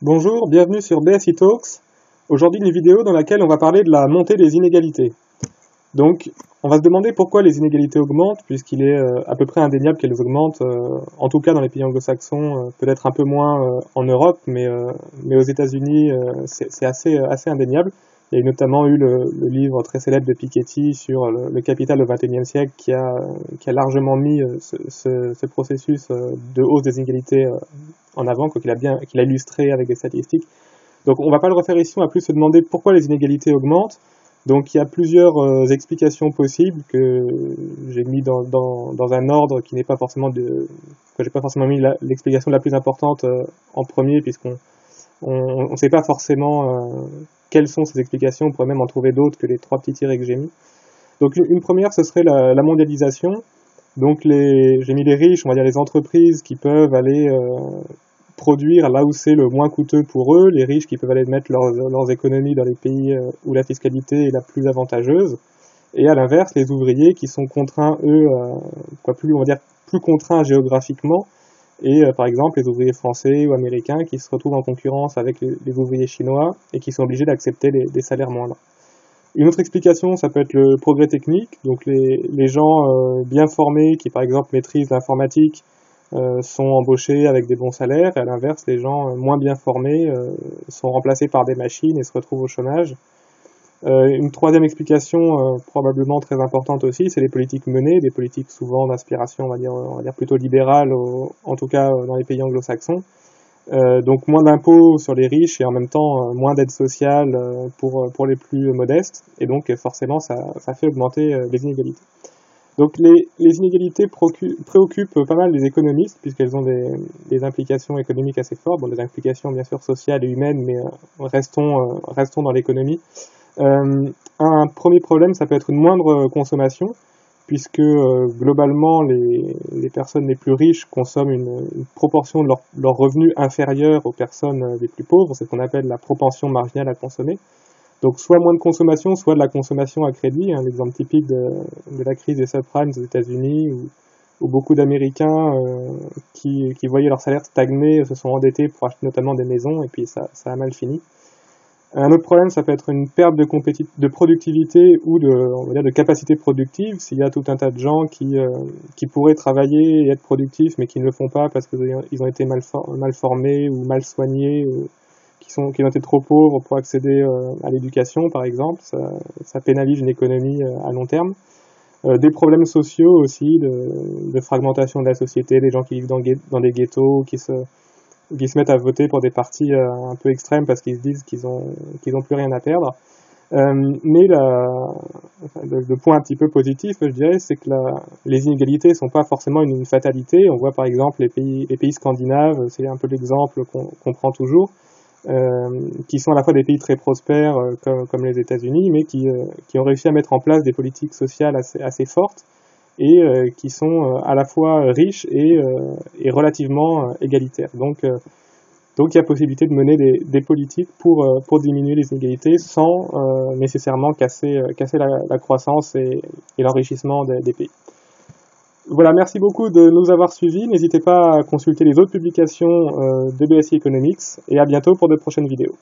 Bonjour, bienvenue sur BSI Talks. Aujourd'hui, une vidéo dans laquelle on va parler de la montée des inégalités. Donc, on va se demander pourquoi les inégalités augmentent, puisqu'il est à peu près indéniable qu'elles augmentent, en tout cas dans les pays anglo-saxons, peut-être un peu moins en Europe, mais aux États-Unis, c'est assez indéniable. Il y a notamment eu le livre très célèbre de Piketty sur le capital au XXIe siècle qui a largement mis ce processus de hausse des inégalités en avant, qu'il a illustré avec des statistiques. Donc on ne va pas le refaire ici, on va plus se demander pourquoi les inégalités augmentent. Donc il y a plusieurs explications possibles que j'ai mis dans un ordre qui n'est pas forcément que j'ai pas forcément mis l'explication la plus importante en premier, puisqu'on ne sait pas forcément quelles sont ces explications. On pourrait même en trouver d'autres que les trois petits tirets que j'ai mis. Donc une première, ce serait la mondialisation. Donc j'ai mis les riches, on va dire les entreprises qui peuvent aller produire là où c'est le moins coûteux pour eux, les riches qui peuvent aller mettre leurs économies dans les pays où la fiscalité est la plus avantageuse, et à l'inverse, les ouvriers qui sont contraints, eux, on va dire plus contraints géographiquement, et par exemple les ouvriers français ou américains qui se retrouvent en concurrence avec les ouvriers chinois et qui sont obligés d'accepter des salaires moindres. Une autre explication, ça peut être le progrès technique, donc les gens bien formés qui par exemple maîtrisent l'informatique sont embauchés avec des bons salaires, et à l'inverse, les gens moins bien formés sont remplacés par des machines et se retrouvent au chômage. Une troisième explication, probablement très importante aussi, c'est les politiques menées, des politiques souvent d'inspiration, on va dire plutôt libérales, en tout cas dans les pays anglo-saxons. Donc moins d'impôts sur les riches et en même temps moins d'aide sociale pour les plus modestes, et donc forcément ça fait augmenter les inégalités. Donc les inégalités préoccupent pas mal les économistes, puisqu'elles ont des implications économiques assez fortes, bon, des implications bien sûr sociales et humaines, mais restons dans l'économie. Un premier problème, ça peut être une moindre consommation, puisque globalement les personnes les plus riches consomment une proportion de leurs revenus inférieure aux personnes les plus pauvres, c'est ce qu'on appelle la propension marginale à consommer. Donc soit moins de consommation, soit de la consommation à crédit, l'exemple typique de la crise des subprimes aux États-Unis, où beaucoup d'Américains qui voyaient leur salaire stagner se sont endettés pour acheter notamment des maisons, et puis ça a mal fini. Un autre problème, ça peut être une perte de productivité ou on va dire de capacité productive, s'il y a tout un tas de gens qui pourraient travailler et être productifs, mais qui ne le font pas parce qu'ils ont été mal formés ou mal soignés, qui ont été trop pauvres pour accéder à l'éducation, par exemple. Ça pénalise une économie à long terme. Des problèmes sociaux aussi, de fragmentation de la société, des gens qui vivent dans des ghettos, qui se mettent à voter pour des partis un peu extrêmes parce qu'ils se disent qu'ils ont plus rien à perdre. Mais le point un petit peu positif, je dirais, c'est que les inégalités sont pas forcément une fatalité. On voit par exemple les pays scandinaves, c'est un peu l'exemple qu'on prend toujours, qui sont à la fois des pays très prospères comme les États-Unis, mais qui ont réussi à mettre en place des politiques sociales assez fortes, et qui sont à la fois riches et relativement égalitaires. Donc il y a possibilité de mener des politiques pour diminuer les inégalités sans nécessairement casser la croissance et l'enrichissement des pays. Voilà, merci beaucoup de nous avoir suivis. N'hésitez pas à consulter les autres publications de BSI Economics, et à bientôt pour de prochaines vidéos.